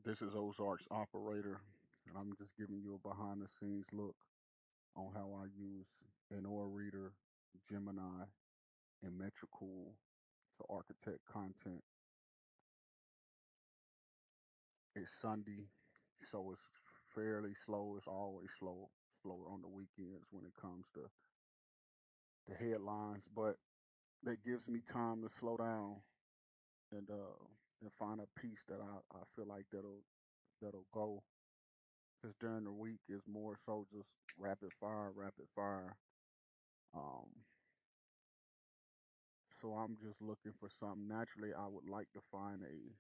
This is Ozark's Operator, and I'm just giving you a behind the scenes look on how I use Inoreader, Gemini, and Metricool to architect content. It's Sunday, so it's fairly slow. It's always slower on the weekends when it comes to the headlines, but that gives me time to slow down and find a piece that I feel like that'll go. Because during the week is more so just rapid fire, rapid fire. Um, so I'm just looking for something. Naturally, I would like to find a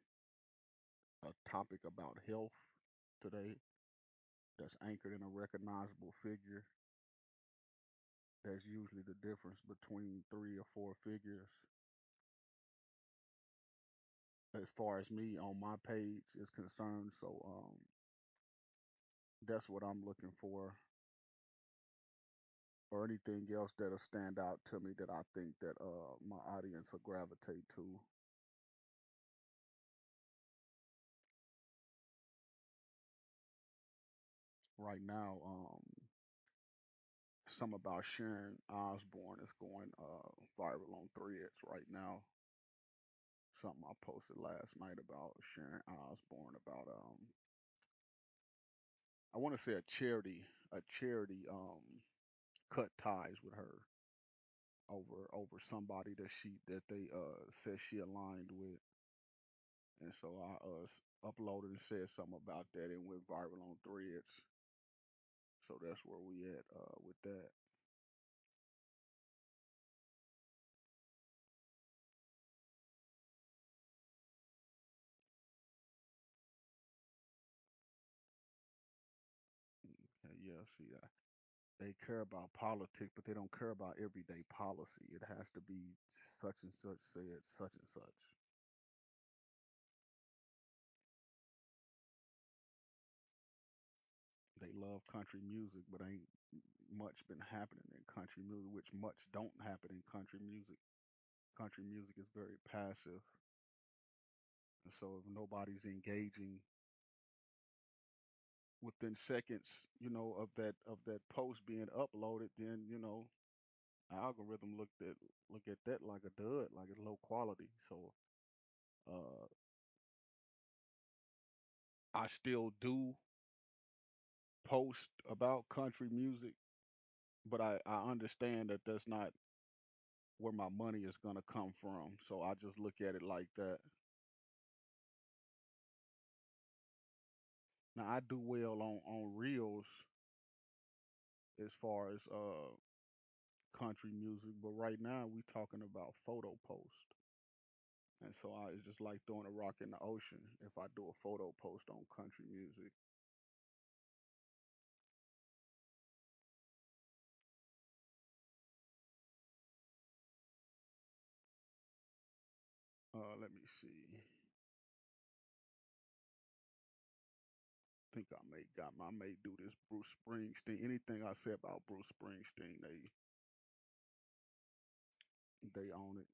topic about health today that's anchored in a recognizable figure. That's usually the difference between three or four figures. As far as me on my page is concerned, so that's what I'm looking for, or anything else that'll stand out to me that I think that my audience will gravitate to. Right now, some about Sharon Osbourne is going viral on Threads right now. Something I posted last night about Sharon Osbourne about I want to say a charity cut ties with her over somebody that they said she aligned with, and so I uploaded and said something about that and went viral on Threads. So that's where we at with that. Okay, yeah, see, they care about politics, but they don't care about everyday policy. It has to be such and such said such and such. They love country music, but ain't much been happening in country music, which much don't happen in country music. Country music is very passive, and so if nobody's engaging within seconds, of that post being uploaded, then algorithm look at that like a dud, like it's low quality. So uh, I still do post about country music, but I understand that that's not where my money is gonna come from. So I just look at it like that. Now I do well on reels as far as country music, but right now we talking about photo post. And so I it's just like throwing a rock in the ocean if I do a photo post on country music. Let me see. Think I may do this Bruce Springsteen. Anything I say about Bruce Springsteen, they own it.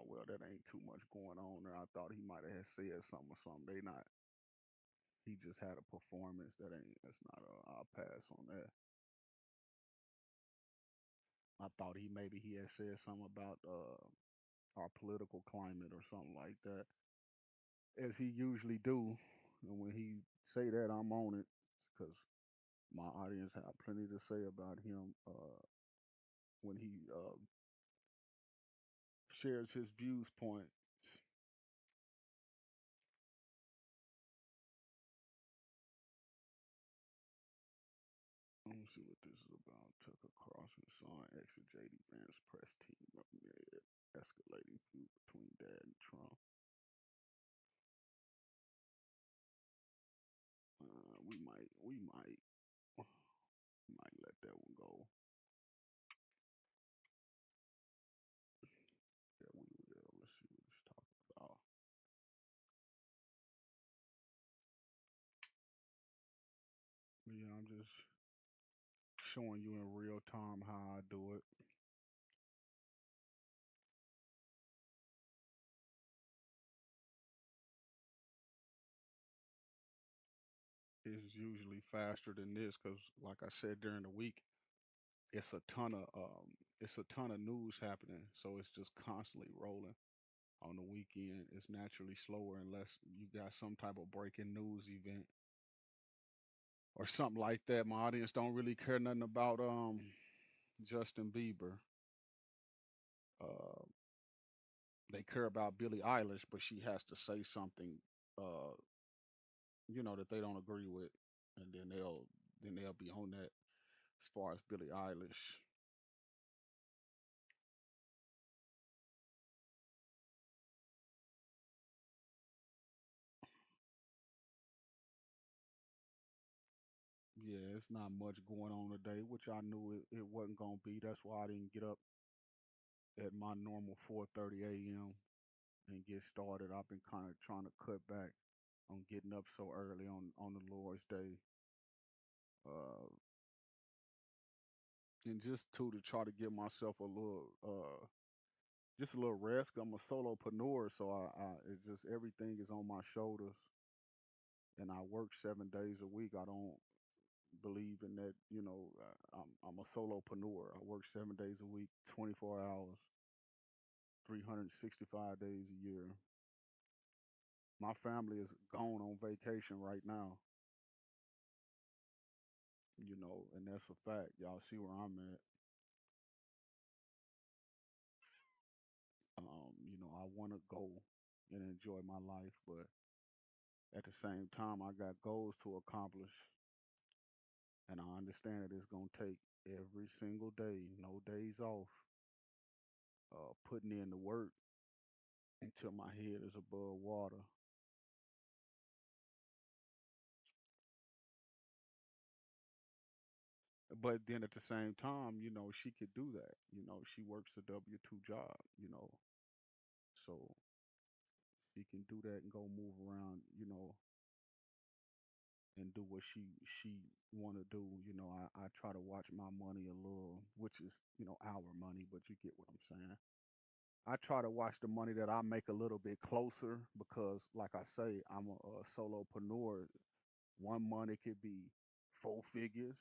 Well, that ain't too much going on there. I thought he might have said something or something. They not. He just had a performance. That ain't. That's not. I'll pass on that. I thought he had said something about our political climate or something like that, as he usually do. And when he say that, I'm on it because my audience have plenty to say about him when he shares his views points. Let me see what this is about. Tucker Carlson son exit JD Vance press team amid escalating feud between Dad and Trump. We might let that one go. Yeah, we will. Let's see what it's talking about. Yeah, I'm just showing you in real time how I do it. is usually faster than this because, like I said, during the week, it's a ton of it's a ton of news happening, so it's just constantly rolling. On the weekend, it's naturally slower unless you got some type of breaking news event or something like that. My audience don't really care nothing about Justin Bieber. Uh, they care about Billie Eilish, but she has to say something, uh, that they don't agree with, and then they'll be on that. As far as Billie Eilish, yeah, it's not much going on today, which I knew it wasn't gonna be. That's why I didn't get up at my normal 4:30 a.m. and get started. I've been kind of trying to cut back on getting up so early on the Lord's Day, uh, and just to try to give myself a little just a little rest. I'm a solopreneur, so I it's just everything is on my shoulders, and I work 7 days a week. I don't believe in that. I'm a solopreneur. I work 7 days a week, 24 hours, 365 days a year. My family is gone on vacation right now, and that's a fact. Y'all see where I'm at. I want to go and enjoy my life, but at the same time, I got goals to accomplish, and I understand that it's gonna take every single day, no days off, putting in the work until my head is above water. But then at the same time, she could do that. She works a W-2 job. So she can do that and go move around. And do what she want to do. I try to watch my money a little, which is our money, but you get what I'm saying. I try to watch the money that I make a little bit closer because, like I say, I'm a solopreneur. One money could be four figures,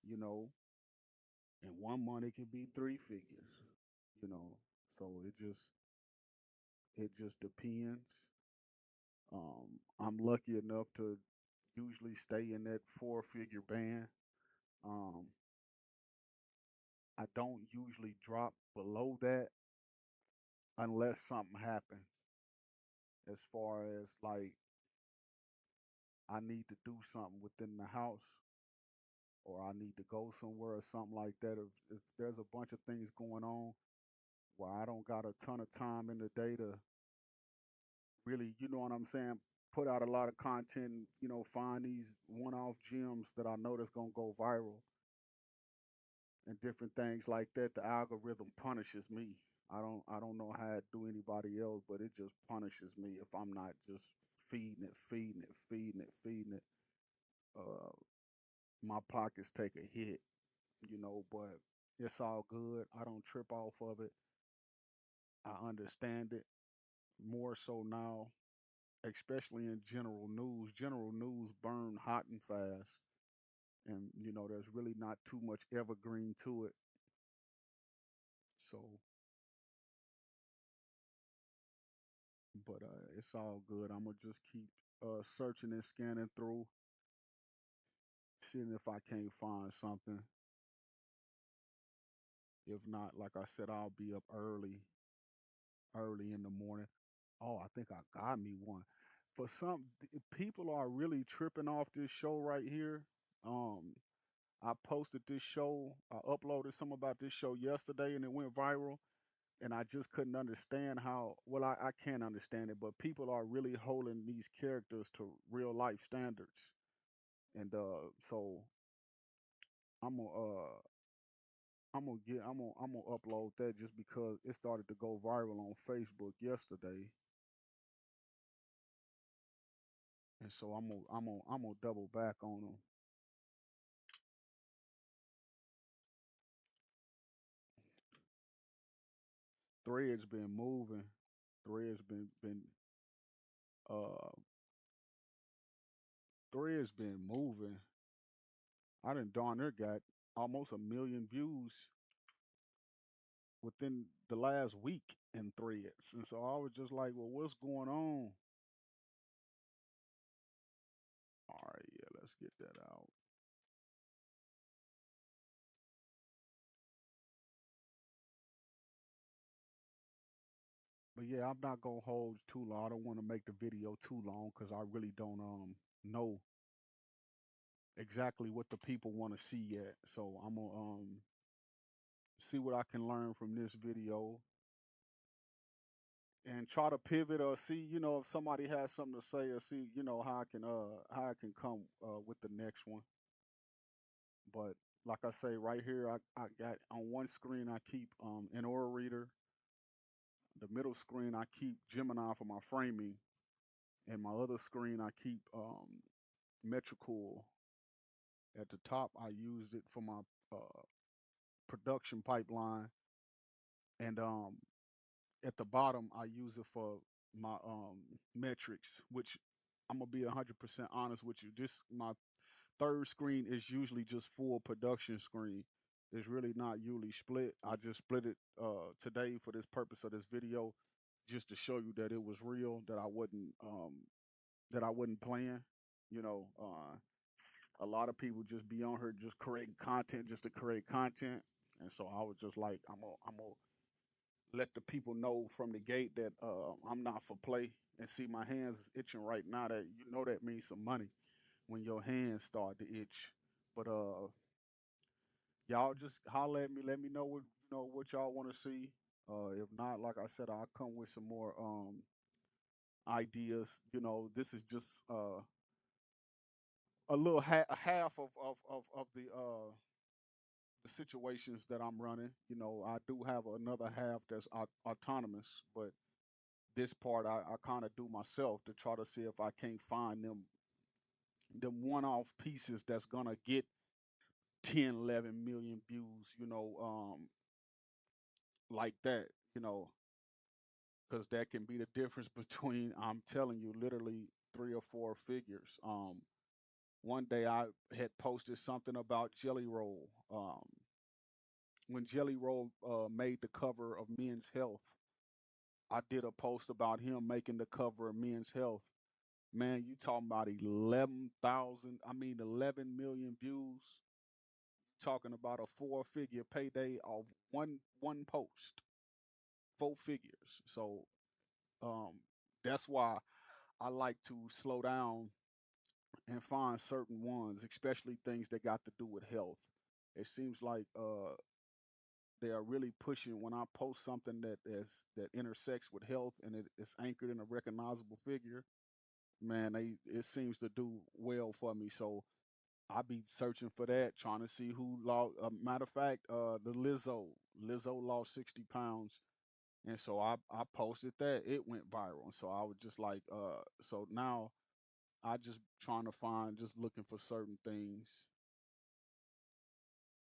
you know, and one money could be three figures, you know. So it just depends. I'm lucky enough to usually stay in that four-figure band. Um, I don't usually drop below that unless something happens. As far as like I need to do something within the house or I need to go somewhere or something like that. If there's a bunch of things going on where I don't got a ton of time in the day to really, you know what I'm saying, put out a lot of content, find these one-off gems that I know that's gonna go viral and different things like that. The algorithm punishes me. I don't know how it do anybody else, but it just punishes me if I'm not just feeding it, feeding it, feeding it, feeding it. Uh, my pockets take a hit, but it's all good. I don't trip off of it. I understand it more so now, especially in general news. General news burn hot and fast, and there's really not too much evergreen to it. So, but it's all good. I'm gonna just keep searching and scanning through, seeing if I can't find something. If not, like I said, I'll be up early in the morning. Oh, I think I got me one. For some people are really tripping off this show right here. Um, I posted this show. I uploaded some about this show yesterday, and it went viral. And I just couldn't understand how. Well, I can't understand it, but people are really holding these characters to real life standards. And so I'm gonna I'm gonna upload that just because it started to go viral on Facebook yesterday, and so I'm gonna double back on them. Threads been moving. Threads been uh thread's been moving. I done darn near got almost 1 million views within the last week in threads. And so I was just like, well, what's going on? All right, yeah, let's get that out. But yeah, I'm not gonna hold too long. I don't want to make the video too long because I really don't know exactly what the people want to see yet. So I'm gonna see what I can learn from this video and try to pivot or see, if somebody has something to say or see, how I can come with the next one. But like I say, right here, I got on one screen I keep Inoreader. The middle screen I keep Gemini for my framing, and my other screen I keep Metricool. At the top, I used it for my production pipeline, and at the bottom, I use it for my metrics, which I'm gonna be 100% honest with you. Just my third screen is usually just full production screen. It's really not usually split. I just split it today for this purpose of this video, just to show you that it was real, that I wasn't playing. You know, a lot of people just be on here just creating content just to create content, and so I was just like, I'm gonna let the people know from the gate that I'm not for play. And see, my hands is itching right now. That means some money when your hands start to itch. But y'all just holler at me. Let me know what y'all want to see. If not, like I said, I'll come with some more ideas. This is just a little half of the situations that I'm running. I do have another half that's autonomous, but this part I kind of do myself to try to see if I can't find them one-off pieces that's gonna get 10, 11 million views, like that, because that can be the difference between, I'm telling you, literally three or four figures. One day I had posted something about Jelly Roll. When Jelly Roll made the cover of Men's Health, I did a post about him making the cover of Men's Health. Man, you talking about 11 million views. Talking about a four-figure payday of one post, 4 figures. So um, that's why I like to slow down and find certain ones, especially things that got to do with health. It seems like they are really pushing when I post something that intersects with health and it's anchored in a recognizable figure. Man, it seems to do well for me. So I be searching for that, trying to see who lost. Matter of fact, the Lizzo lost 60 pounds, and so I posted that. It went viral, and so I was just like, so now I just trying to find, just looking for certain things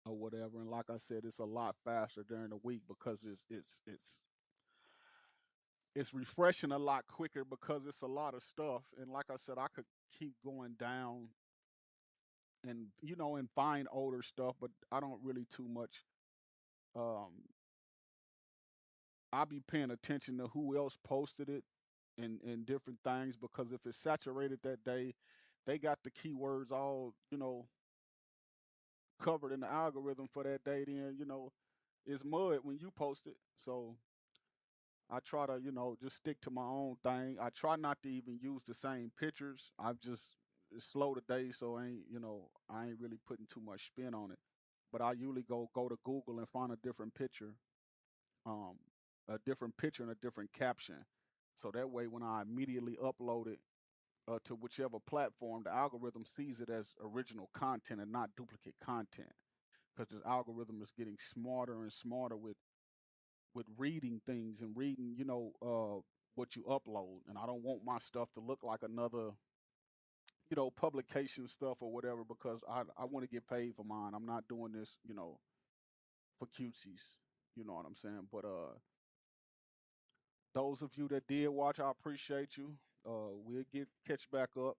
or whatever. And like I said, it's a lot faster during the week because it's refreshing a lot quicker because it's a lot of stuff. And like I said, I could keep going down and find older stuff, but I don't really too much. Um, I be paying attention to who else posted it and different things because if it's saturated that day, they got the keywords all covered in the algorithm for that day. Then it's mud when you post it. So I try to just stick to my own thing. I try not to even use the same pictures. I've just it's slow today, so I ain't really putting too much spin on it. But I usually go to Google and find um, a different picture and a different caption. So that way, when I immediately upload it to whichever platform, the algorithm sees it as original content and not duplicate content. Because this algorithm is getting smarter and smarter with reading things and reading, what you upload. And I don't want my stuff to look like another, publication stuff or whatever because I want to get paid for mine. I'm not doing this, for cutesies. You know what I'm saying? But those of you that did watch, I appreciate you. We'll catch back up.